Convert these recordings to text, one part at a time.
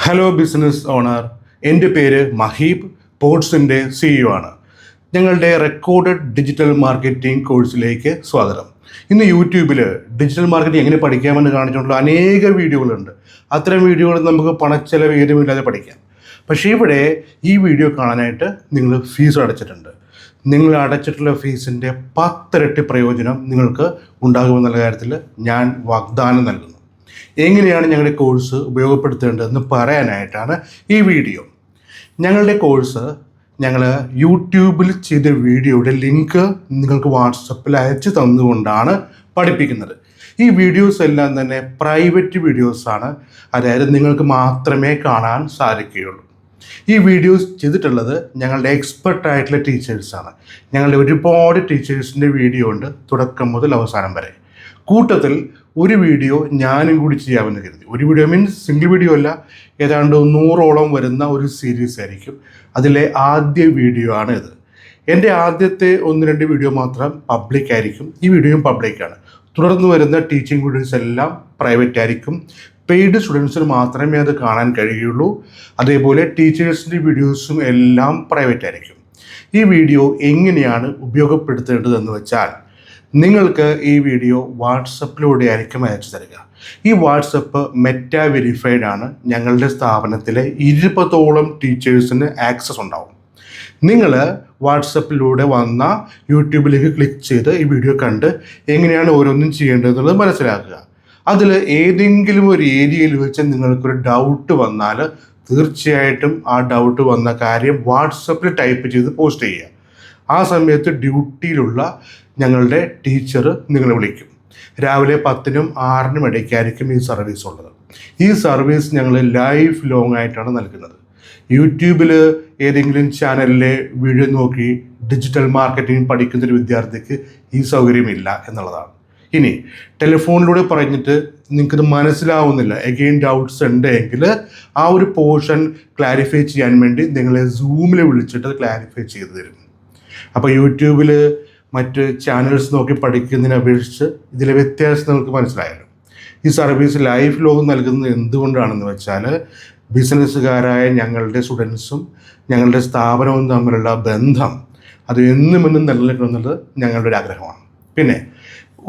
Hello business owner, എൻ്റെ പേര് Maheeb, പോർട്സിൻ്റെ CEO ആണ്. ഞങ്ങളുടെ റെക്കോർഡഡ് ഡിജിറ്റൽ മാർക്കറ്റിംഗ് കോഴ്സിലേക്ക് സ്വാഗതം. ഇന്ന് യൂട്യൂബിൽ ഡിജിറ്റൽ മാർക്കറ്റിംഗ് എങ്ങനെ പഠിക്കാമെന്ന് കാണിച്ചുകൊണ്ടുള്ള അനേക വീഡിയോകളുണ്ട്. അത്തരം വീഡിയോകൾ നമുക്ക് പണച്ചെലവ് ഏതുമില്ലാതെ പഠിക്കാം. പക്ഷേ ഇവിടെ ഈ വീഡിയോ കാണാനായിട്ട് നിങ്ങൾ ഫീസ് അടച്ചിട്ടുണ്ട്. നിങ്ങൾ അടച്ചിട്ടുള്ള ഫീസിൻ്റെ 10 ഇരട്ടി പ്രയോജനം നിങ്ങൾക്ക് ഉണ്ടാകുമെന്നുള്ള കാര്യത്തിൽ ഞാൻ വാഗ്ദാനം നൽകുന്നു. എങ്ങനെയാണ് ഞങ്ങളുടെ കോഴ്സ് ഉപയോഗപ്പെടുത്തേണ്ടതെന്ന് പറയാനായിട്ടാണ് ഈ വീഡിയോ. ഞങ്ങളുടെ കോഴ്സ് ഞങ്ങൾ യൂട്യൂബിൽ ചെയ്ത വീഡിയോയുടെ ലിങ്ക് നിങ്ങൾക്ക് വാട്സപ്പിൽ അയച്ചു തന്നുകൊണ്ടാണ് പഠിപ്പിക്കുന്നത്. ഈ വീഡിയോസ് എല്ലാം തന്നെ പ്രൈവറ്റ് വീഡിയോസാണ്, അതായത് നിങ്ങൾക്ക് മാത്രമേ കാണാൻ സാധിക്കുകയുള്ളൂ. ഈ വീഡിയോസ് ചെയ്തിട്ടുള്ളത് ഞങ്ങളുടെ എക്സ്പെർട്ടായിട്ടുള്ള ടീച്ചേഴ്സാണ്. ഞങ്ങളുടെ ഒരുപാട് ടീച്ചേഴ്സിൻ്റെ വീഡിയോ ഉണ്ട്, തുടക്കം മുതൽ അവസാനം വരെ. കൂട്ടത്തിൽ ഒരു വീഡിയോ ഞാനും കൂടി ചെയ്യാമെന്ന് കരുതി. ഒരു വീഡിയോ മീൻസ് സിംഗിൾ വീഡിയോ അല്ല, ഏതാണ്ട് 100ഓളം വരുന്ന ഒരു സീരീസ് ആയിരിക്കും. അതിലെ ആദ്യ വീഡിയോ ആണ് ഇത്. എൻ്റെ ആദ്യത്തെ 1-2 വീഡിയോ മാത്രം പബ്ലിക് ആയിരിക്കും. ഈ വീഡിയോയും പബ്ലിക്കാണ്. തുടർന്ന് വരുന്ന ടീച്ചിങ് വീഡിയോസ് എല്ലാം പ്രൈവറ്റ് ആയിരിക്കും. പെയ്ഡ് സ്റ്റുഡൻസിന് മാത്രമേ അത് കാണാൻ കഴിയുള്ളൂ. അതേപോലെ ടീച്ചേഴ്സിൻ്റെ വീഡിയോസും എല്ലാം പ്രൈവറ്റ് ആയിരിക്കും. ഈ വീഡിയോ എങ്ങനെയാണ് ഉപയോഗപ്പെടുത്തേണ്ടതെന്ന് വെച്ചാൽ, നിങ്ങൾക്ക് ഈ വീഡിയോ വാട്സപ്പിലൂടെ ആയിരിക്കും അയച്ചു തരിക. ഈ വാട്സപ്പ് മെറ്റ വെരിഫൈഡ് ആണ്. ഞങ്ങളുടെ സ്ഥാപനത്തിലെ 20ഓളം ടീച്ചേഴ്സിന് ആക്സസ് ഉണ്ടാവും. നിങ്ങൾ വാട്സപ്പിലൂടെ വന്ന യൂട്യൂബിലേക്ക് ക്ലിക്ക് ചെയ്ത് ഈ വീഡിയോ കണ്ട് എങ്ങനെയാണ് ഓരോന്നും ചെയ്യേണ്ടതെന്നുള്ളത് മനസ്സിലാക്കുക. അതിൽ ഏതെങ്കിലും ഒരു ഏരിയയിൽ വെച്ച് നിങ്ങൾക്കൊരു ഡൗട്ട് വന്നാൽ തീർച്ചയായിട്ടും ആ ഡൗട്ട് വന്ന കാര്യം വാട്സപ്പിൽ ടൈപ്പ് ചെയ്ത് പോസ്റ്റ് ചെയ്യുക. ആ സമയത്ത് ഡ്യൂട്ടിയിലുള്ള ഞങ്ങളുടെ ടീച്ചർ നിങ്ങളെ വിളിക്കും. രാവിലെ 10-നും 6-നും ഇടയ്ക്കായിരിക്കും ഈ സർവീസ് ഉള്ളത്. ഈ സർവീസ് ഞങ്ങൾ ലൈഫ് ലോങ് ആയിട്ടാണ് നൽകുന്നത്. യൂട്യൂബിൽ ഏതെങ്കിലും ചാനലിലെ വീഡിയോ നോക്കി ഡിജിറ്റൽ മാർക്കറ്റിംഗ് പഠിക്കുന്നൊരു വിദ്യാർത്ഥിക്ക് ഈ സൗകര്യമില്ല എന്നുള്ളതാണ്. ഇനി ടെലിഫോണിലൂടെ പറഞ്ഞിട്ട് നിങ്ങൾക്കിത് മനസ്സിലാവുന്നില്ല, എഗെയിൻ ഡൗട്ട്സ് ഉണ്ട് എങ്കിൽ ആ ഒരു പോർഷൻ ക്ലാരിഫൈ ചെയ്യാൻ വേണ്ടി നിങ്ങളെ സൂമിൽ വിളിച്ചിട്ട് അത് ക്ലാരിഫൈ ചെയ്ത് തരും. അപ്പോൾ യൂട്യൂബിൽ മറ്റ് ചാനൽസ് നോക്കി പഠിക്കുന്നതിനെ അപേക്ഷിച്ച് ഇതിലെ വ്യത്യാസം നിങ്ങൾക്ക് മനസ്സിലായല്ലോ. ഈ സർവീസ് ലൈഫ് ലോങ് നൽകുന്നത് എന്തുകൊണ്ടാണെന്ന് വെച്ചാൽ, ബിസിനസ്സുകാരായ ഞങ്ങളുടെ സ്റ്റുഡൻസും ഞങ്ങളുടെ സ്ഥാപനവും തമ്മിലുള്ള ബന്ധം അത് എന്നും നിലനിൽക്കുന്നത് ഞങ്ങളുടെ ഒരു ആഗ്രഹമാണ്. പിന്നെ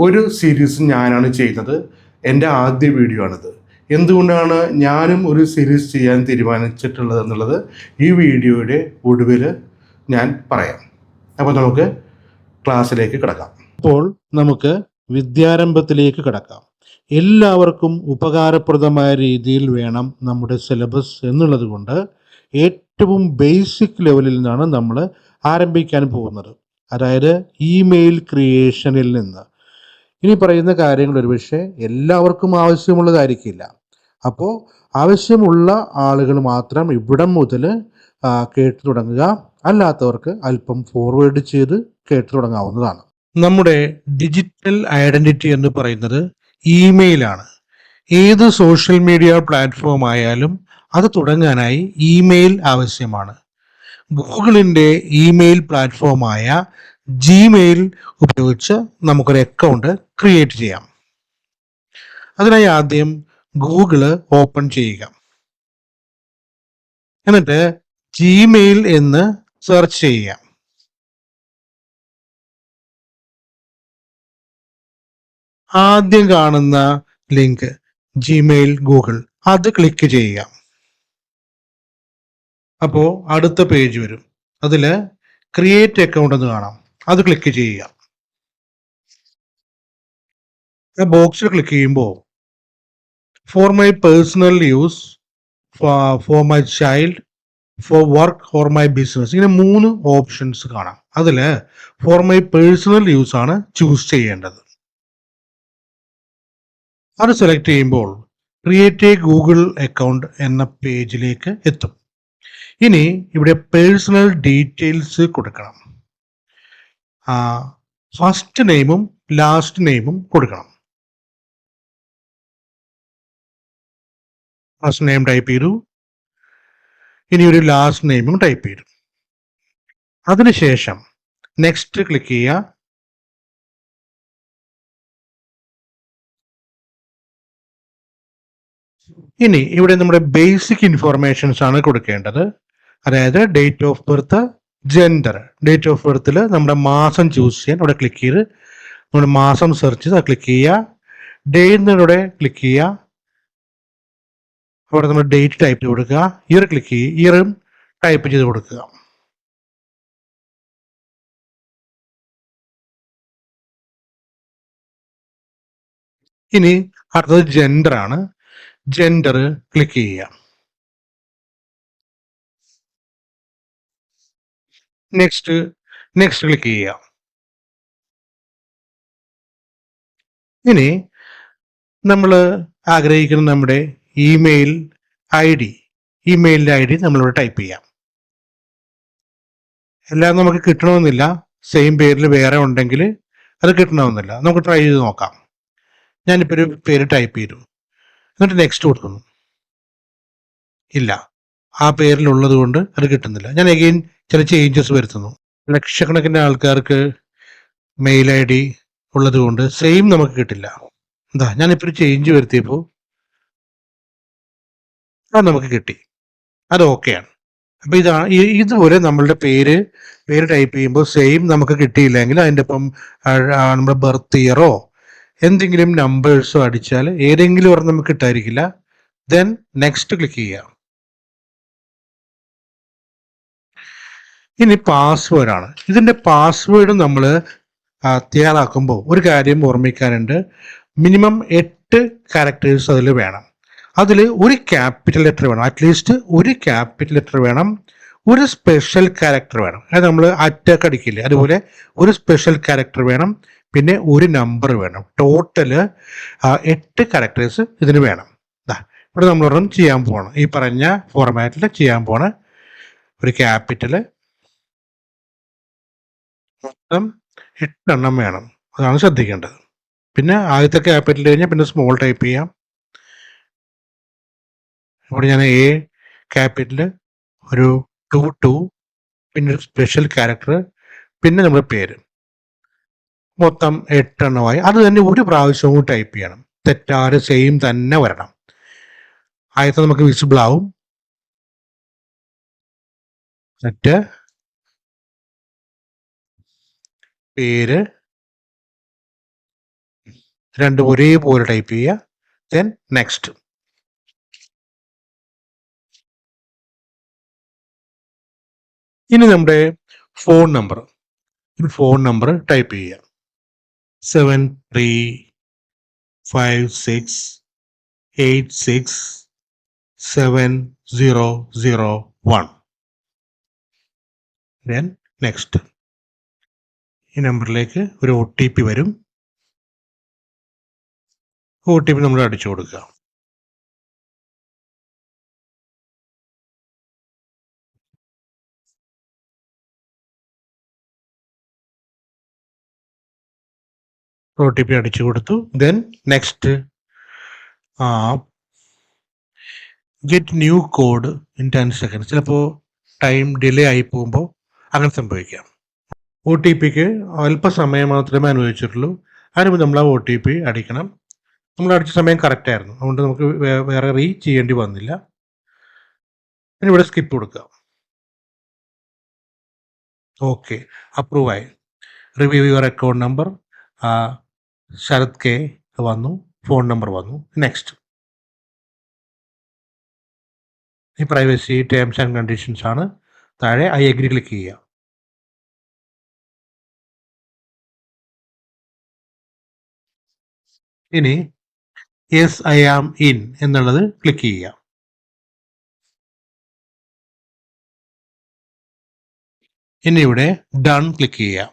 ഒരു സീരീസ് ഞാനാണ് ചെയ്യുന്നത്. എൻ്റെ ആദ്യ വീഡിയോ ആണിത്. എന്തുകൊണ്ടാണ് ഞാനും ഒരു സീരീസ് ചെയ്യാൻ തീരുമാനിച്ചിട്ടുള്ളത് എന്നുള്ളത് ഈ വീഡിയോയുടെ ഒടുവിൽ ഞാൻ പറയാം. അപ്പോൾ നമുക്ക് ക്ലാസ്സിലേക്ക് കിടക്കാം. അപ്പോൾ നമുക്ക് വിദ്യാരംഭത്തിലേക്ക് കിടക്കാം. എല്ലാവർക്കും ഉപകാരപ്രദമായ രീതിയിൽ വേണം നമ്മുടെ സിലബസ് എന്നുള്ളത് കൊണ്ട് ഏറ്റവും ബേസിക് ലെവലിൽ നിന്നാണ് നമ്മൾ ആരംഭിക്കാൻ പോകുന്നത്. അതായത് ഇമെയിൽ ക്രിയേഷനിൽ നിന്ന്. ഇനി പറയുന്ന കാര്യങ്ങൾ ഒരുപക്ഷെ എല്ലാവർക്കും ആവശ്യമുള്ളതായിരിക്കില്ല. അപ്പോൾ ആവശ്യമുള്ള ആളുകൾ മാത്രം ഇവിടം മുതൽ കേട്ടു തുടങ്ങുക. അല്ലാത്തവർക്ക് അല്പം ഫോർവേഡ് ചെയ്ത് കേട്ടു തുടങ്ങാവുന്നതാണ്. നമ്മുടെ ഡിജിറ്റൽ ഐഡന്റിറ്റി എന്ന് പറയുന്നത് ഇമെയിലാണ്. ഏത് സോഷ്യൽ മീഡിയ പ്ലാറ്റ്ഫോം ആയാലും അത് തുടങ്ങാനായി ഇമെയിൽ ആവശ്യമാണ്. ഗൂഗിളിൻ്റെ ഇമെയിൽ പ്ലാറ്റ്ഫോമായ ജിമെയിൽ ഉപയോഗിച്ച് നമുക്കൊരു അക്കൗണ്ട് ക്രിയേറ്റ് ചെയ്യാം. അതിനായി ആദ്യം ഗൂഗിള് ഓപ്പൺ ചെയ്യുക. എന്നിട്ട് ജിമെയിൽ എന്ന് സെർച്ച് ചെയ്യുക. ആദ്യം കാണുന്ന ലിങ്ക് ജിമെയിൽ ഗൂഗിൾ, അത് ക്ലിക്ക് ചെയ്യുക. അപ്പോൾ അടുത്ത പേജ് വരും. അതിൽ ക്രിയേറ്റ് അക്കൗണ്ട് എന്ന് കാണാം, അത് ക്ലിക്ക് ചെയ്യുക. ആ ബോക്സിൽ ക്ലിക്ക് ചെയ്യുമ്പോൾ for my personal use, for my child, four work or my business, ഇങ്ങനെ 3 ഓപ്ഷൻസ് കാണാം. അതിൽ ഫോർ മൈ പേഴ്സണൽ യൂസ് ആണ് ചൂസ് ചെയ്യേണ്ടത്. അത് സെലക്ട് ചെയ്യുമ്പോൾ ക്രിയേറ്റ് എ ഗൂഗിൾ അക്കൗണ്ട് എന്ന പേജിലേക്ക് എത്തും. ഇനി ഇവിടെ പേഴ്സണൽ ഡീറ്റെയിൽസ് കൊടുക്കണം. ഫസ്റ്റ് നെയിമും ലാസ്റ്റ് നെയിമും കൊടുക്കണം. ഫസ്റ്റ് നെയിം ടൈപ്പ് ചെയ്തു. ഇനി ഒരു ലാസ്റ്റ് നെയിമും ടൈപ്പ് ചെയ്തു. അതിനുശേഷം നെക്സ്റ്റ് ക്ലിക്ക് ചെയ്യുക. ഇനി ഇവിടെ നമ്മുടെ ബേസിക് ഇൻഫോർമേഷൻസ് ആണ് കൊടുക്കേണ്ടത്. അതായത് date of birth, gender. Date of ബർത്തിൽ നമ്മുടെ മാസം ചൂസ് ചെയ്യാൻ ഇവിടെ ക്ലിക്ക് ചെയ്ത് നമ്മുടെ മാസം സെർച്ച് ചെയ്ത് ക്ലിക്ക് ചെയ്യുക. ഡേ എന്നിവിടെ ക്ലിക്ക് ചെയ്യുക. അവിടെ നമ്മൾ ഡേറ്റ് ടൈപ്പ് ചെയ്ത് കൊടുക്കുക. ഇയർ ക്ലിക്ക് ചെയ്യുക, ഇയറും ടൈപ്പ് ചെയ്ത് കൊടുക്കുക. ഇനി അടുത്തത് ജെൻഡർ ആണ്. ജെൻഡർ ക്ലിക്ക് ചെയ്യുക. നെക്സ്റ്റ് ക്ലിക്ക് ചെയ്യുക. ഇനി നമ്മൾ ആഗ്രഹിക്കുന്ന നമ്മുടെ ഇമെയിൽ ഐ ഡി, ഇമെയിലിൻ്റെ ഐ ഡി നമ്മളിവിടെ ടൈപ്പ് ചെയ്യാം. എല്ലാം നമുക്ക് കിട്ടണമെന്നില്ല. സെയിം പേരിൽ വേറെ ഉണ്ടെങ്കിൽ അത് കിട്ടണമെന്നില്ല. നമുക്ക് ട്രൈ ചെയ്ത് നോക്കാം. ഞാനിപ്പോൾ ഒരു പേര് ടൈപ്പ് ചെയ്തു, എന്നിട്ട് നെക്സ്റ്റ് കൊടുക്കുന്നു. ഇല്ല, ആ പേരിലുള്ളത് കൊണ്ട് അത് കിട്ടുന്നില്ല. ഞാൻ അഗെയിൻ ചില ചേഞ്ചസ് വരുത്തുന്നു. ലക്ഷക്കണക്കിന് ആൾക്കാർക്ക് മെയിൽ ഐ ഡി ഉള്ളത് കൊണ്ട് സെയിം നമുക്ക് കിട്ടില്ല. എന്താ, ഞാനിപ്പോൾ ഒരു ചേഞ്ച് വരുത്തിയപ്പോൾ അത് നമുക്ക് കിട്ടി. അത് ഓക്കെയാണ്. അപ്പോൾ ഇതുപോലെ നമ്മളുടെ പേര് ടൈപ്പ് ചെയ്യുമ്പോൾ സെയിം നമുക്ക് കിട്ടിയില്ലെങ്കിൽ അതിൻ്റെ ഒപ്പം നമ്മുടെ ബർത്ത് ഇയറോ എന്തെങ്കിലും നമ്പേഴ്സോ അടിച്ചാൽ ഏതെങ്കിലും ഒരെണ്ണം നമുക്ക് കിട്ടായിരിക്കില്ല. ദെൻ നെക്സ്റ്റ് ക്ലിക്ക് ചെയ്യാം. ഇനി പാസ്വേഡാണ്. ഇതിൻ്റെ പാസ്വേഡ് നമ്മൾ തയ്യാറാക്കുമ്പോൾ ഒരു കാര്യം ഓർമ്മിക്കാനുണ്ട്. മിനിമം 8 ക്യാരക്ടേഴ്സ് അതിൽ വേണം. അതിൽ ഒരു ക്യാപിറ്റൽ ലെറ്റർ വേണം, അറ്റ്ലീസ്റ്റ് ഒരു ക്യാപിറ്റൽ ലെറ്റർ വേണം. ഒരു സ്പെഷ്യൽ ക്യാരക്ടർ വേണം, അത് നമ്മൾ അറ്റൊക്കെ അടിക്കില്ലേ അതുപോലെ ഒരു സ്പെഷ്യൽ ക്യാരക്ടർ വേണം. പിന്നെ ഒരു നമ്പർ വേണം. ടോട്ടല് 8 ക്യാരക്ടേഴ്സ് ഇതിന് വേണം. ഇവിടെ നമ്മളൊരെണ്ണം ചെയ്യാൻ പോകണം. ഈ പറഞ്ഞ ഫോർമാറ്റിൽ ചെയ്യാൻ പോണ ഒരു ക്യാപിറ്റൽ മൊത്തം 8 എണ്ണം വേണം. അതാണ് ശ്രദ്ധിക്കേണ്ടത്. പിന്നെ ആദ്യത്തെ ക്യാപിറ്റൽ കഴിഞ്ഞാൽ പിന്നെ സ്മോൾ ടൈപ്പ് ചെയ്യാം. ഇവിടെ ഞാൻ എ ക്യാപിറ്റൽ, ഒരു 2 പിന്നെ ഒരു സ്പെഷ്യൽ ക്യാരക്ടർ, പിന്നെ നമ്മുടെ പേര്, മൊത്തം 8 എണ്ണമായി. അത് തന്നെ ഒരു പ്രാവശ്യവും ടൈപ്പ് ചെയ്യണം. തെറ്റാതെ സെയിം തന്നെ വരണം. ആദ്യത്തെ നമുക്ക് വിസിബിൾ ആവും. എന്നിട്ട് പേര് രണ്ടും ഒരേപോലെ ടൈപ്പ് ചെയ്യുക. Then next. ഇനി നമ്മുടെ ഫോൺ നമ്പർ ടൈപ്പ് ചെയ്യുക. 7356867001. Then next. ഈ നമ്പറിലേക്ക് ഒരു OTP വരും. OTP നമ്മൾ അടിച്ചു കൊടുക്കുക. OTP അടിച്ചു കൊടുത്തു. Then next. Get new code in 10 seconds. ചിലപ്പോൾ ടൈം ഡിലേ ആയി പോകുമ്പോൾ അങ്ങനെ സംഭവിക്കാം. OTPക്ക് അല്പസമയം മാത്രമേ അനുവദിച്ചിട്ടുള്ളൂ. അതിനുമ്പോൾ നമ്മൾ ആ OTP അടിക്കണം. നമ്മൾ അടിച്ച സമയം കറക്റ്റായിരുന്നു, അതുകൊണ്ട് നമുക്ക് വേറെ ചെയ്യേണ്ടി വന്നില്ല. പിന്നെ ഇവിടെ സ്കിപ്പ് കൊടുക്കുക. ഓക്കെ, അപ്രൂവ് ആയി. Review your account number. Sarath K വന്നു, ഫോൺ നമ്പർ വന്നു. നെക്സ്റ്റ്. ഈ പ്രൈവസി ടേംസ് ആൻഡ് കണ്ടീഷൻസ് ആണ്. താഴെ ഐ അഗ്രി ക്ലിക്ക് ചെയ്യുക. ഇനി യെസ് ഐ ആം ഇൻ എന്നുള്ളത് ക്ലിക്ക് ചെയ്യുക. ഇനി ഇവിടെ ഡൺ ക്ലിക്ക് ചെയ്യുക.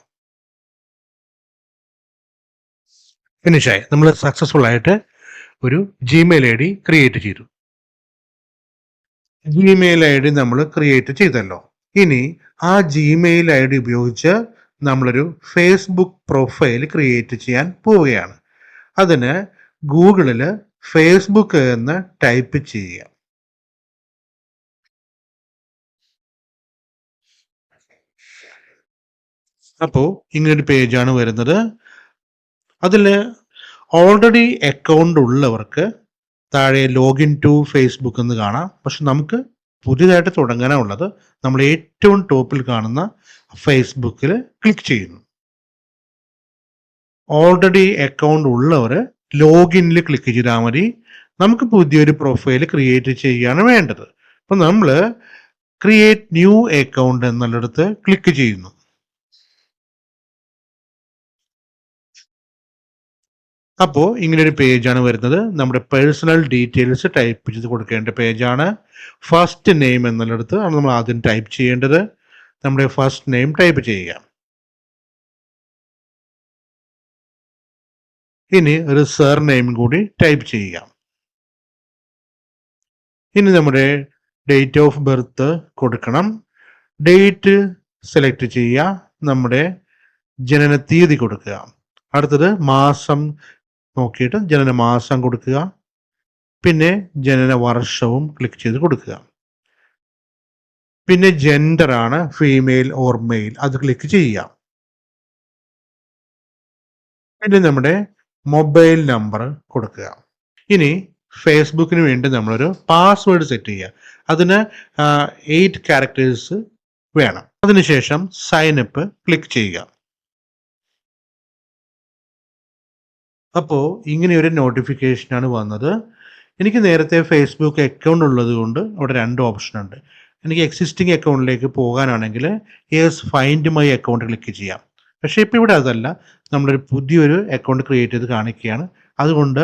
ഫിനിഷായി. നമ്മൾ സക്സസ്ഫുൾ ആയിട്ട് ഒരു ജിമെയിൽ ID ക്രിയേറ്റ് ചെയ്തു. ജിമെയിൽ ID നമ്മൾ ക്രിയേറ്റ് ചെയ്തല്ലോ. ഇനി ആ ജിമെയിൽ ID ഉപയോഗിച്ച് നമ്മളൊരു ഫേസ്ബുക്ക് പ്രൊഫൈൽ ക്രിയേറ്റ് ചെയ്യാൻ പോവുകയാണ്. അതിന് ഗൂഗിളിൽ ഫേസ്ബുക്ക് എന്ന് ടൈപ്പ് ചെയ്യുക. അപ്പോൾ ഇങ്ങനൊരു പേജാണ് വരുന്നത്. അതിൽ ഓൾറെഡി അക്കൗണ്ട് ഉള്ളവർക്ക് താഴെ ലോഗിൻ ടു ഫേസ്ബുക്ക് എന്ന് കാണാം. പക്ഷെ നമുക്ക് പുതിയതായിട്ട് തുടങ്ങാനുള്ളത് നമ്മൾ ഏറ്റവും ടോപ്പിൽ കാണുന്ന ഫേസ്ബുക്കിൽ ക്ലിക്ക് ചെയ്യുന്നു. ഓൾറെഡി അക്കൗണ്ട് ഉള്ളവർ ലോഗിനിൽ ക്ലിക്ക് ചെയ്താൽ മതി. നമുക്ക് പുതിയൊരു പ്രൊഫൈൽ ക്രിയേറ്റ് ചെയ്യുകയാണ് വേണ്ടത്. അപ്പം നമ്മൾ ക്രിയേറ്റ് ന്യൂ അക്കൗണ്ട് എന്നുള്ളിടത്ത് ക്ലിക്ക് ചെയ്യുന്നു. അപ്പോൾ ഇങ്ങനെ ഒരു പേജാണ് വരുന്നത്. നമ്മുടെ പേഴ്സണൽ ഡീറ്റെയിൽസ് ടൈപ്പ് ചെയ്ത് കൊടുക്കേണ്ട പേജാണ്. ഫസ്റ്റ് നെയിം എന്നുള്ളിടത്ത് ആണ് നമ്മൾ ആദ്യം ടൈപ്പ് ചെയ്യേണ്ടത്. നമ്മുടെ ഫസ്റ്റ് നെയിം ടൈപ്പ് ചെയ്യുക. ഇനി ഒരു സർ നെയിം കൂടി ടൈപ്പ് ചെയ്യുക. ഇനി നമ്മുടെ ഡേറ്റ് ഓഫ് ബർത്ത് കൊടുക്കണം. ഡേറ്റ് സെലക്ട് ചെയ്യുക. നമ്മുടെ ജനന തീയതി കൊടുക്കുക. അടുത്തത് മാസം നോക്കിയിട്ട് ജനന മാസം കൊടുക്കുക. പിന്നെ ജനന വർഷവും ക്ലിക്ക് ചെയ്ത് കൊടുക്കുക. പിന്നെ ജെൻഡർ ആണ് ഫീമെയിൽ ഓർ മെയിൽ, അത് ക്ലിക്ക് ചെയ്യുക. പിന്നെ നമ്മുടെ മൊബൈൽ നമ്പർ കൊടുക്കുക. ഇനി ഫേസ്ബുക്കിന് വേണ്ടി നമ്മളൊരു പാസ്വേഡ് സെറ്റ് ചെയ്യുക. അതിന് 8 ക്യാരക്ടേഴ്സ് വേണം. അതിനുശേഷം സൈനപ്പ് ക്ലിക്ക് ചെയ്യുക. അപ്പോൾ ഇങ്ങനെ ഒരു നോട്ടിഫിക്കേഷനാണ് വന്നത്. എനിക്ക് നേരത്തെ ഫേസ്ബുക്ക് അക്കൗണ്ട് ഉള്ളത് കൊണ്ട് അവിടെ 2 ഓപ്ഷൻ ഉണ്ട്. എനിക്ക് എക്സിസ്റ്റിംഗ് അക്കൗണ്ടിലേക്ക് പോകാനാണെങ്കിൽ yes find my account click ചെയ്യാം. പക്ഷേ ഇപ്പോൾ ഇവിടെ അതല്ല, നമ്മളൊരു പുതിയൊരു അക്കൗണ്ട് ക്രിയേറ്റ് ചെയ്ത് കാണിക്കുകയാണ്. അതുകൊണ്ട്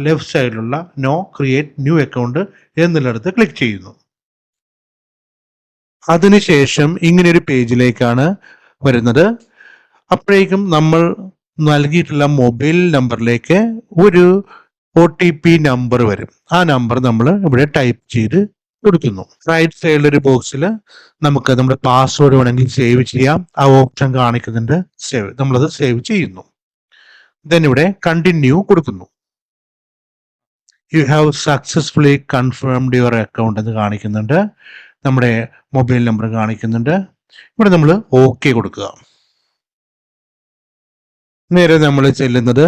ലെഫ്റ്റ് സൈഡിലുള്ള നോ ക്രിയേറ്റ് ന്യൂ അക്കൗണ്ട് എന്നുള്ളിടത്ത് ക്ലിക്ക് ചെയ്യുന്നു. അതിനുശേഷം ഇങ്ങനെയൊരു പേജിലേക്കാണ് വരുന്നത്. അപ്പോഴേക്കും നമ്മൾ നൽകിയിട്ടുള്ള മൊബൈൽ നമ്പറിലേക്ക് ഒരു OTP നമ്പർ വരും. ആ നമ്പർ നമ്മൾ ഇവിടെ ടൈപ്പ് ചെയ്ത് കൊടുക്കുന്നു. റൈറ്റ് സൈഡിലൊരു ബോക്സിൽ നമുക്ക് നമ്മുടെ പാസ്വേഡ് വേണമെങ്കിൽ സേവ് ചെയ്യാം. ആ ഓപ്ഷൻ കാണിക്കുന്നുണ്ട്. നമ്മളത് സേവ് ചെയ്യുന്നു. ദെൻ ഇവിടെ കണ്ടിന്യൂ കൊടുക്കുന്നു. You have successfully confirmed your account എന്ന് കാണിക്കുന്നുണ്ട്. നമ്മുടെ മൊബൈൽ നമ്പർ കാണിക്കുന്നുണ്ട്. ഇവിടെ നമ്മൾ ഓക്കെ കൊടുക്കുക. നേരെ നമ്മൾ ചെല്ലുന്നത്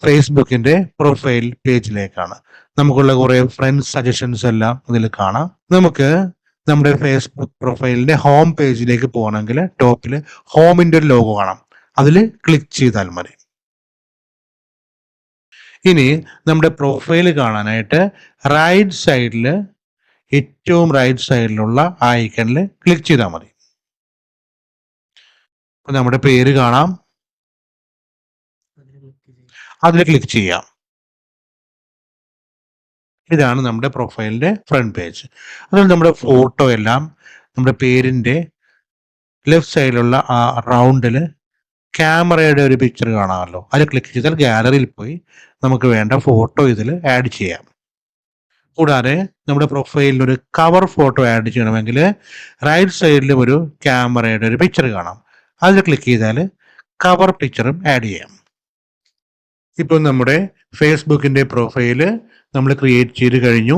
ഫേസ്ബുക്കിന്റെ പ്രൊഫൈൽ പേജിലേക്കാണ്. നമുക്കുള്ള കുറെ ഫ്രണ്ട്സ് സജഷൻസ് എല്ലാം ഇതിൽ കാണാം. നമുക്ക് നമ്മുടെ ഫേസ്ബുക്ക് പ്രൊഫൈലിന്റെ ഹോം പേജിലേക്ക് പോകണമെങ്കിൽ ടോപ്പിൽ ഹോമിന്റെ ഒരു ലോഗോ കാണാം. അതിൽ ക്ലിക്ക് ചെയ്താൽ മതി. ഇനി നമ്മുടെ പ്രൊഫൈൽ കാണാനായിട്ട് റൈറ്റ് സൈഡിൽ ഏറ്റവും റൈറ്റ് സൈഡിലുള്ള ഐക്കണിൽ ക്ലിക്ക് ചെയ്താൽ മതി. നമ്മുടെ പേര് കാണാം, അതിൽ ക്ലിക്ക് ചെയ്യാം. ഇതാണ് നമ്മുടെ പ്രൊഫൈലിന്റെ ഫ്രണ്ട് പേജ്. അതുകൊണ്ട് നമ്മുടെ ഫോട്ടോ എല്ലാം നമ്മുടെ പേരിന്റെ ലെഫ്റ്റ് സൈഡിലുള്ള ആ റൗണ്ടിൽ ക്യാമറയുടെ ഒരു പിക്ചർ കാണാമല്ലോ, അതിൽ ക്ലിക്ക് ചെയ്താൽ ഗാലറിയിൽ പോയി നമുക്ക് വേണ്ട ഫോട്ടോ ഇതിൽ ആഡ് ചെയ്യാം. കൂടാതെ നമ്മുടെ പ്രൊഫൈലിൽ ഒരു കവർ ഫോട്ടോ ആഡ് ചെയ്യണമെങ്കിൽ റൈറ്റ് സൈഡിലും ഒരു ക്യാമറയുടെ ഒരു പിക്ചർ കാണാം, അതിൽ ക്ലിക്ക് ചെയ്താൽ കവർ പിക്ചറും ആഡ് ചെയ്യാം. ഇപ്പോൾ നമ്മുടെ ഫേസ്ബുക്കിന്റെ പ്രൊഫൈല് നമ്മൾ ക്രിയേറ്റ് ചെയ്ത് കഴിഞ്ഞു.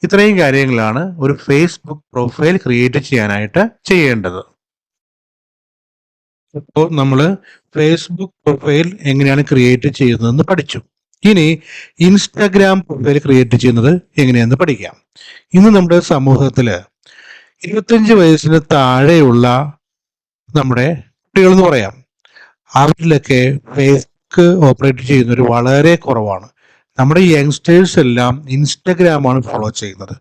ഇത്രയും കാര്യങ്ങളാണ് ഒരു ഫേസ്ബുക്ക് പ്രൊഫൈൽ ക്രിയേറ്റ് ചെയ്യാനായിട്ട് ചെയ്യേണ്ടത്. ഇപ്പോൾ നമ്മൾ ഫേസ്ബുക്ക് പ്രൊഫൈൽ എങ്ങനെയാണ് ക്രിയേറ്റ് ചെയ്യുന്നതെന്ന് പഠിച്ചു. ഇനി ഇൻസ്റ്റാഗ്രാം പ്രൊഫൈൽ ക്രിയേറ്റ് ചെയ്യുന്നത് എങ്ങനെയാണെന്ന് പഠിക്കാം. ഇന്ന് നമ്മുടെ സമൂഹത്തിൽ 25 വയസ്സിന് താഴെയുള്ള നമ്മുടെ കുട്ടികൾ എന്ന് പറയാം, അവരിലൊക്കെ ഫേസ്ബുക്ക് ഓപ്പറേറ്റ് ചെയ്യുന്നവർ വളരെ കുറവാണ്. നമ്മുടെ യങ്സ്റ്റേഴ്സ് എല്ലാം ഇൻസ്റ്റഗ്രാമാണ് ഫോളോ ചെയ്യുന്നത്.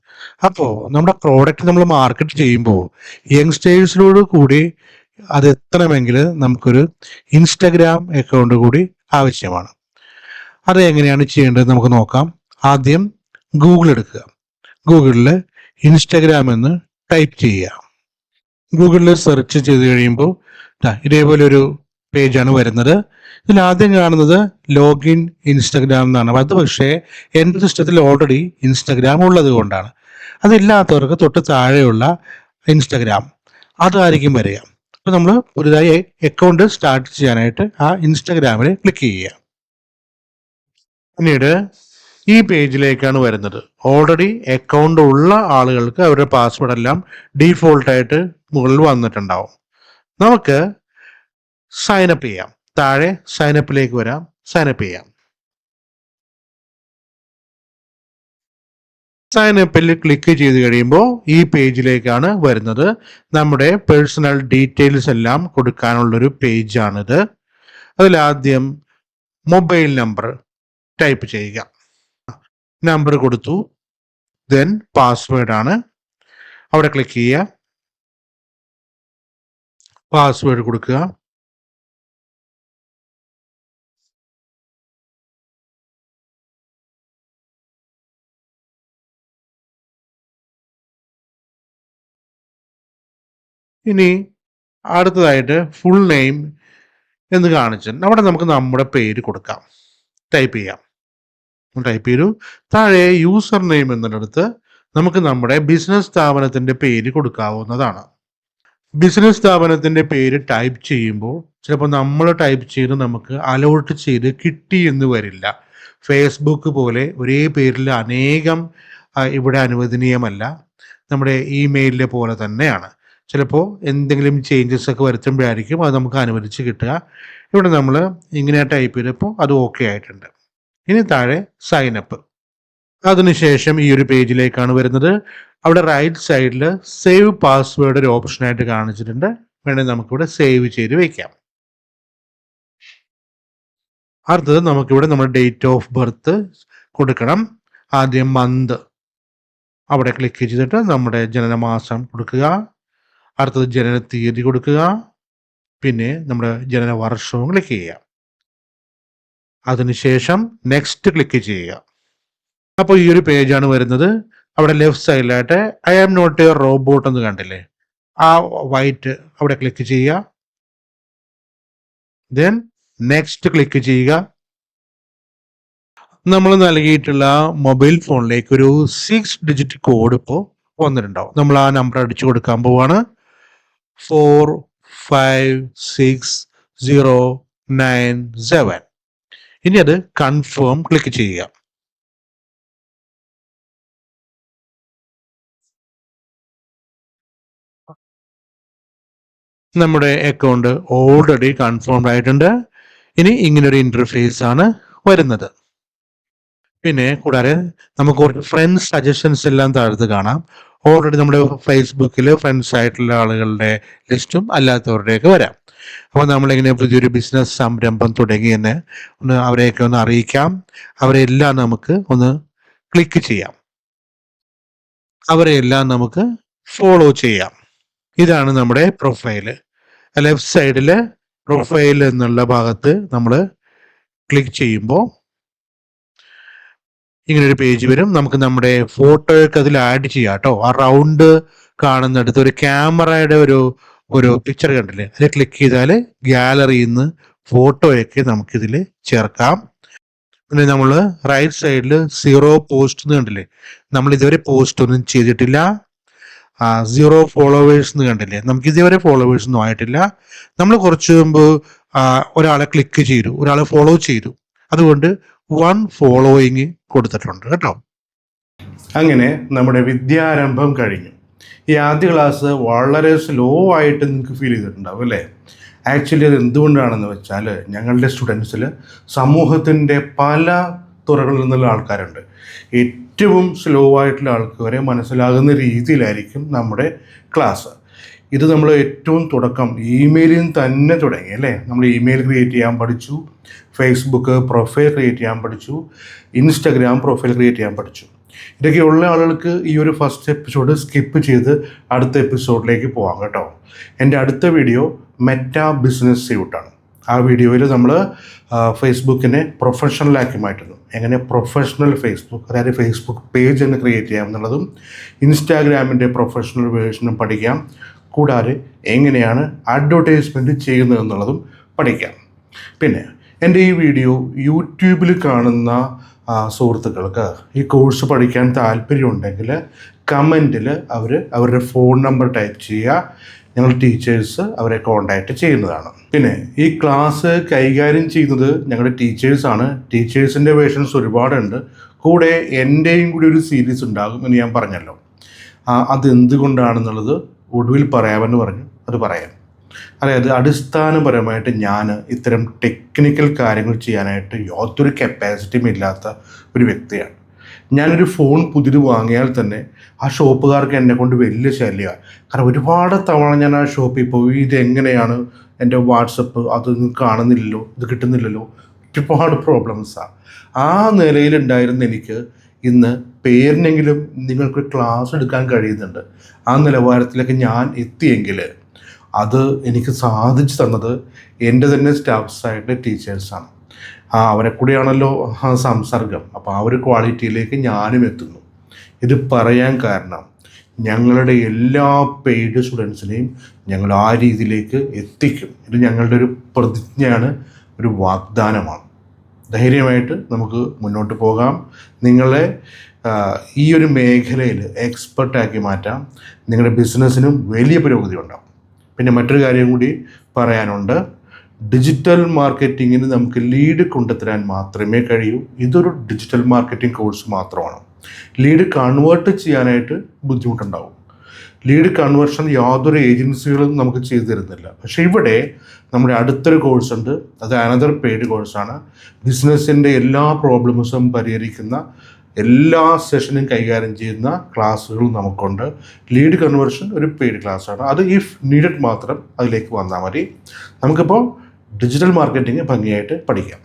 അപ്പോൾ നമ്മുടെ പ്രോഡക്റ്റ് നമ്മൾ മാർക്കറ്റ് ചെയ്യുമ്പോൾ യങ്സ്റ്റേഴ്സിനോട് കൂടി അത് എത്തണമെങ്കിൽ നമുക്കൊരു ഇൻസ്റ്റഗ്രാം അക്കൗണ്ട് കൂടി ആവശ്യമാണ്. അത് എങ്ങനെയാണ് ചെയ്യേണ്ടത് നമുക്ക് നോക്കാം. ആദ്യം ഗൂഗിൾ എടുക്കുക. ഗൂഗിളിൽ ഇൻസ്റ്റഗ്രാം എന്ന് ടൈപ്പ് ചെയ്യുക. ഗൂഗിളിൽ സെർച്ച് ചെയ്ത് കഴിയുമ്പോൾ ഇതേപോലെ ഒരു പേജാണ് വരുന്നത്. ഇതിൽ ആദ്യം കാണുന്നത് ലോഗിൻ ഇൻസ്റ്റഗ്രാം എന്നാണ്. അത് പക്ഷേ എൻ്റെ സിസ്റ്റത്തിൽ ഓൾറെഡി ഇൻസ്റ്റഗ്രാം ഉള്ളത് കൊണ്ടാണ്. അതില്ലാത്തവർക്ക് തൊട്ട് താഴെയുള്ള ഇൻസ്റ്റഗ്രാം അതായിരിക്കും വരിക. അപ്പോൾ നമ്മൾ പുതുതായി അക്കൗണ്ട് സ്റ്റാർട്ട് ചെയ്യാനായിട്ട് ആ ഇൻസ്റ്റഗ്രാമിൽ ക്ലിക്ക് ചെയ്യുക. പിന്നീട് ഈ പേജിലേക്കാണ് വരുന്നത്. ഓൾറെഡി അക്കൗണ്ട് ഉള്ള ആളുകൾക്ക് അവരുടെ പാസ്വേഡ് എല്ലാം ഡീഫോൾട്ടായിട്ട് മുകളിൽ വന്നിട്ടുണ്ടാവും. നമുക്ക് സൈനപ്പ് ചെയ്യാം. താഴെ സൈനപ്പിലേക്ക് വരാം, സൈനപ്പ് ചെയ്യാം. സൈൻ അപ്പിൽ ക്ലിക്ക് ചെയ്ത് കഴിയുമ്പോൾ ഈ പേജിലേക്കാണ് വരുന്നത്. നമ്മുടെ പേഴ്സണൽ ഡീറ്റെയിൽസ് എല്ലാം കൊടുക്കാനുള്ളൊരു പേജാണിത്. അതിലാദ്യം മൊബൈൽ നമ്പർ ടൈപ്പ് ചെയ്യുക. നമ്പർ കൊടുത്തു. ദെൻ പാസ്വേഡ് ആണ്. അവിടെ ക്ലിക്ക് ചെയ്യുക. പാസ്വേഡ് കൊടുക്കുക. ഇനി അടുത്തതായിട്ട് ഫുൾ നെയിം എന്ന് കാണിച്ചിട്ടുണ്ട്. അവിടെ നമുക്ക് നമ്മുടെ പേര് കൊടുക്കാം. ടൈപ്പ് ചെയ്യാം. ടൈപ്പ് ചെയ്തു. താഴെ യൂസർ നെയിം എന്നിടത്ത് നമുക്ക് നമ്മുടെ ബിസിനസ് സ്ഥാപനത്തിന്റെ പേര് കൊടുക്കാവുന്നതാണ്. ബിസിനസ് സ്ഥാപനത്തിന്റെ പേര് ടൈപ്പ് ചെയ്യുമ്പോൾ ചിലപ്പോൾ നമ്മൾ ടൈപ്പ് ചെയ്ത് നമുക്ക് അലോട്ട് ചെയ്ത് കിട്ടി എന്ന് വരില്ല. ഫേസ്ബുക്ക് പോലെ ഒരേ പേരിൽ അനേകം ഇവിടെ അനുവദനീയമല്ല. നമ്മുടെ ഇമെയിലിലെ പോലെ തന്നെയാണ്. ചിലപ്പോൾ എന്തെങ്കിലും ചേഞ്ചസ് ഒക്കെ വരുത്തുമ്പോഴായിരിക്കും അത് നമുക്ക് അനുവദിച്ച് കിട്ടുക. ഇവിടെ നമ്മൾ ഇങ്ങനെ ടൈപ്പ് ചെയ്തപ്പോൾ അത് ഓക്കെ ആയിട്ടുണ്ട്. ഇനി താഴെ സൈൻ അപ്പ്. അതിനുശേഷം ഈ ഒരു പേജിലേക്കാണ് വരുന്നത്. അവിടെ റൈറ്റ് സൈഡിൽ സേവ് പാസ്വേഡ് ഒരു ഓപ്ഷനായിട്ട് കാണിച്ചിട്ടുണ്ട്. വേണമെങ്കിൽ നമുക്കിവിടെ സേവ് ചെയ്ത് വെക്കാം. അടുത്തത് നമുക്കിവിടെ നമ്മുടെ ഡേറ്റ് ഓഫ് ബർത്ത് കൊടുക്കണം. ആദ്യം മന്ത് അവിടെ ക്ലിക്ക് ചെയ്തിട്ട് നമ്മുടെ ജനനമാസം കൊടുക്കുക. അടുത്തത് ജനന തീയതി കൊടുക്കുക. പിന്നെ നമ്മുടെ ജനന വർഷവും ക്ലിക്ക് ചെയ്യുക. അതിനുശേഷം നെക്സ്റ്റ് ക്ലിക്ക് ചെയ്യുക. അപ്പോൾ ഈ ഒരു പേജാണ് വരുന്നത്. അവിടെ ലെഫ്റ്റ് സൈഡിലായിട്ട് I am not a robot എന്ന് കണ്ടില്ലേ, ആ വൈറ്റ് അവിടെ ക്ലിക്ക് ചെയ്യുക. ദെൻ നെക്സ്റ്റ് ക്ലിക്ക് ചെയ്യുക. നമ്മൾ നൽകിയിട്ടുള്ള മൊബൈൽ ഫോണിലേക്ക് ഒരു 6 ഡിജിറ്റ് കോഡ് ഇപ്പോൾ വന്നിട്ടുണ്ടാവും. നമ്മൾ ആ നമ്പർ അടിച്ചു കൊടുക്കാൻ പോവാണ്. 456 097. ഇനി അത് കൺഫേം ക്ലിക്ക് ചെയ്യുക. നമ്മുടെ അക്കൗണ്ട് ഓൾറെഡി കൺഫേംഡ് ആയിട്ടുണ്ട്. ഇനി ഇങ്ങനൊരു ഇന്റർഫേസ് ആണ് വരുന്നത്. പിന്നെ കൂടാതെ നമുക്ക് കുറച്ച് ഫ്രണ്ട്സ് സജഷൻസ് എല്ലാം താഴത്ത് കാണാം. ഓൾറെഡി നമ്മുടെ ഫേസ്ബുക്കിൽ ഫ്രണ്ട്സ് ആയിട്ടുള്ള ആളുകളുടെ ലിസ്റ്റും അല്ലാത്തവരുടെയൊക്കെ വരാം. അപ്പോൾ നമ്മളിങ്ങനെ പുതിയൊരു ബിസിനസ് സംരംഭം തുടങ്ങി തന്നെ അവരെയൊക്കെ ഒന്ന് അറിയിക്കാം. അവരെല്ലാം നമുക്ക് ഒന്ന് ക്ലിക്ക് ചെയ്യാം. അവരെല്ലാം നമുക്ക് ഫോളോ ചെയ്യാം. ഇതാണ് നമ്മുടെ പ്രൊഫൈല്. ലെഫ്റ്റ് സൈഡിൽ പ്രൊഫൈൽ എന്നുള്ള ഭാഗത്ത് നമ്മൾ ക്ലിക്ക് ചെയ്യുമ്പോൾ ഇങ്ങനൊരു പേജ് വരും. നമുക്ക് നമ്മുടെ ഫോട്ടോയൊക്കെ അതിൽ ആഡ് ചെയ്യാം കേട്ടോ. ആ റൗണ്ട് കാണുന്നിടത്ത് ഒരു ക്യാമറയുടെ ഒരു പിക്ചർ കണ്ടില്ലേ, അതിൽ ക്ലിക്ക് ചെയ്താൽ ഗാലറിയിൽ നിന്ന് ഫോട്ടോയൊക്കെ നമുക്കിതിൽ ചേർക്കാം. പിന്നെ നമ്മൾ റൈറ്റ് സൈഡിൽ 0 പോസ്റ്റ് എന്ന് കണ്ടില്ലേ, നമ്മൾ ഇതുവരെ പോസ്റ്റ് ഒന്നും ചെയ്തിട്ടില്ല. 0 ഫോളോവേഴ്സ് എന്ന് കണ്ടില്ലേ, നമുക്ക് ഇതുവരെ ഫോളോവേഴ്സ് ഒന്നും ആയിട്ടില്ല. നമ്മൾ കുറച്ച് മുമ്പ് ഒരാളെ ക്ലിക്ക് ചെയ്തു, ഒരാളെ ഫോളോ ചെയ്തു, അതുകൊണ്ട് 1 ഫോളോയിങ് കൊടുത്തിട്ടുണ്ട് കേട്ടോ. അങ്ങനെ നമ്മുടെ വിദ്യാരംഭം കഴിഞ്ഞു. ഈ ആദ്യ ക്ലാസ് വളരെ സ്ലോ ആയിട്ട് നിങ്ങൾക്ക് ഫീൽ ചെയ്തിട്ടുണ്ടാവും അല്ലേ? ആക്ച്വലി അത് എന്തുകൊണ്ടാണെന്ന് വെച്ചാൽ ഞങ്ങളുടെ സ്റ്റുഡൻസിൽ സമൂഹത്തിൻ്റെ പല തുറകളിൽ നിന്നുള്ള ആൾക്കാരുണ്ട്. ഏറ്റവും സ്ലോ ആയിട്ടുള്ള ആൾക്കാരെ മനസ്സിലാകുന്ന രീതിയിലായിരിക്കും നമ്മുടെ ക്ലാസ്. ഇത് നമ്മൾ ഏറ്റവും തുടക്കം ഇമെയിലിൽ തന്നെ തുടങ്ങി അല്ലേ? നമ്മൾ ഇമെയിൽ ക്രിയേറ്റ് ചെയ്യാൻ പഠിച്ചു, ഫേസ്ബുക്ക് പ്രൊഫൈൽ ക്രിയേറ്റ് ചെയ്യാൻ പഠിച്ചു, ഇൻസ്റ്റഗ്രാം പ്രൊഫൈൽ ക്രിയേറ്റ് ചെയ്യാൻ പഠിച്ചു. ഇതൊക്കെയുള്ള ആളുകൾക്ക് ഈ ഒരു ഫസ്റ്റ് എപ്പിസോഡ് സ്കിപ്പ് ചെയ്ത് അടുത്ത എപ്പിസോഡിലേക്ക് പോകാം കേട്ടോ. എൻ്റെ അടുത്ത വീഡിയോ മെറ്റാ ബിസിനസ് സ്യൂട്ടാണ്. ആ വീഡിയോയിൽ നമ്മൾ ഫേസ്ബുക്കിനെ പ്രൊഫഷണലാക്കി മാറ്റുന്നു, എങ്ങനെ പ്രൊഫഷണൽ ഫേസ്ബുക്ക്, അതായത് ഫേസ്ബുക്ക് പേജ് എന്ന് ക്രിയേറ്റ് ചെയ്യാം എന്നുള്ളതും ഇൻസ്റ്റാഗ്രാമിൻ്റെ പ്രൊഫഷണൽ വേർഷനും പഠിക്കാം. കൂടാതെ എങ്ങനെയാണ് അഡ്വർടൈസ്മെൻറ്റ് ചെയ്യുന്നത് എന്നുള്ളതും പഠിക്കാം. പിന്നെ എൻ്റെ ഈ വീഡിയോ യൂട്യൂബിൽ കാണുന്ന സുഹൃത്തുക്കൾക്ക് ഈ കോഴ്സ് പഠിക്കാൻ താല്പര്യമുണ്ടെങ്കിൽ കമൻറ്റിൽ അവരുടെ ഫോൺ നമ്പർ ടൈപ്പ് ചെയ്യുക. ഞങ്ങൾ ടീച്ചേഴ്സ് അവരെ കോൺടാക്റ്റ് ചെയ്യുന്നതാണ്. പിന്നെ ഈ ക്ലാസ് കൈകാര്യം ചെയ്യുന്നത് ഞങ്ങളുടെ ടീച്ചേഴ്സാണ്. ടീച്ചേഴ്സിൻ്റെ വേർഷൻസ് ഒരുപാടുണ്ട്. കൂടെ എൻ്റെയും കൂടി ഒരു സീരീസ് ഉണ്ടാകും എന്ന് ഞാൻ പറഞ്ഞല്ലോ. അതെന്തുകൊണ്ടാണെന്നുള്ളത് ഒടുവിൽ പറയാമെന്ന് പറഞ്ഞു, അത് പറയാം. അതായത് അടിസ്ഥാനപരമായിട്ട് ഞാൻ ഇത്തരം ടെക്നിക്കൽ കാര്യങ്ങൾ ചെയ്യാനായിട്ട് യാതൊരു കപ്പാസിറ്റിയും ഇല്ലാത്ത ഒരു വ്യക്തിയാണ്. ഞാനൊരു ഫോൺ പുതിയത് വാങ്ങിയാൽ തന്നെ ആ ഷോപ്പുകാർക്ക് എന്നെ കൊണ്ട് വലിയ ശല്യമാണ്. കാരണം ഒരുപാട് തവണ ഞാൻ ആ ഷോപ്പിൽ പോയി ഇതെങ്ങനെയാണ് എൻ്റെ വാട്സപ്പ് അതൊന്നും കാണുന്നില്ലല്ലോ, ഇത് കിട്ടുന്നില്ലല്ലോ, ഒരുപാട് പ്രോബ്ലംസാണ്. ആ നിലയിലുണ്ടായിരുന്ന എനിക്ക് ഇന്ന് പേരിനെങ്കിലും നിങ്ങൾക്ക് ക്ലാസ് എടുക്കാൻ കഴിയുന്നുണ്ട്. ആ നിലവാരത്തിലേക്ക് ഞാൻ എത്തിയെങ്കിൽ അത് എനിക്ക് സാധിച്ചു തന്നത് എൻ്റെ തന്നെ സ്റ്റാഫ്സായിട്ട് ടീച്ചേഴ്സാണ്. അവരെ കൂടിയാണല്ലോ സംസർഗം. അപ്പോൾ ആ ഒരു ക്വാളിറ്റിയിലേക്ക് ഞാനും എത്തുന്നു. ഇത് പറയാൻ കാരണം ഞങ്ങളുടെ എല്ലാ പെയ്ഡ് സ്റ്റുഡൻസിനെയും ഞങ്ങൾ ആ രീതിയിലേക്ക് എത്തിക്കും. ഇത് ഞങ്ങളുടെ ഒരു പ്രതിജ്ഞയാണ്, ഒരു വാഗ്ദാനമാണ്. ധൈര്യമായിട്ട് നമുക്ക് മുന്നോട്ട് പോകാം. നിങ്ങളെ ഈ ഒരു മേഖലയിൽ എക്സ്പെർട്ടാക്കി മാറ്റാം. നിങ്ങളുടെ ബിസിനസ്സിനും വലിയ പുരോഗതി ഉണ്ടാകും. പിന്നെ മറ്റൊരു കാര്യം കൂടി പറയാനുണ്ട്. ഡിജിറ്റൽ മാർക്കറ്റിങ്ങിന് നമുക്ക് ലീഡ് കൊണ്ടുതരാൻ മാത്രമേ കഴിയൂ. ഇതൊരു ഡിജിറ്റൽ മാർക്കറ്റിംഗ് കോഴ്സ് മാത്രമാണ്. ലീഡ് കൺവേർട്ട് ചെയ്യാനായിട്ട് ബുദ്ധിമുട്ടുണ്ടാവും. ലീഡ് കൺവേർഷൻ യാതൊരു ഏജൻസികളും നമുക്ക് ചെയ്തു തരുന്നില്ല. പക്ഷേ ഇവിടെ നമ്മുടെ അടുത്തൊരു കോഴ്സുണ്ട്. അത് അനദർ പെയ്ഡ് കോഴ്സാണ്. ബിസിനസ്സിൻ്റെ എല്ലാ പ്രോബ്ലംസും പരിഹരിക്കുന്ന, എല്ലാ സെഷനും കൈകാര്യം ചെയ്യുന്ന ക്ലാസ്സുകളും നമുക്കുണ്ട്. ലീഡ് കൺവേർഷൻ ഒരു പെയ്ഡ് ക്ലാസ്സാണ്. അത് ഇഫ് നീഡഡ് മാത്രം അതിലേക്ക് വന്നാൽ മതി. നമുക്കിപ്പോൾ ഡിജിറ്റൽ മാർക്കറ്റിംഗ് ഭംഗിയായിട്ട് പഠിക്കാം.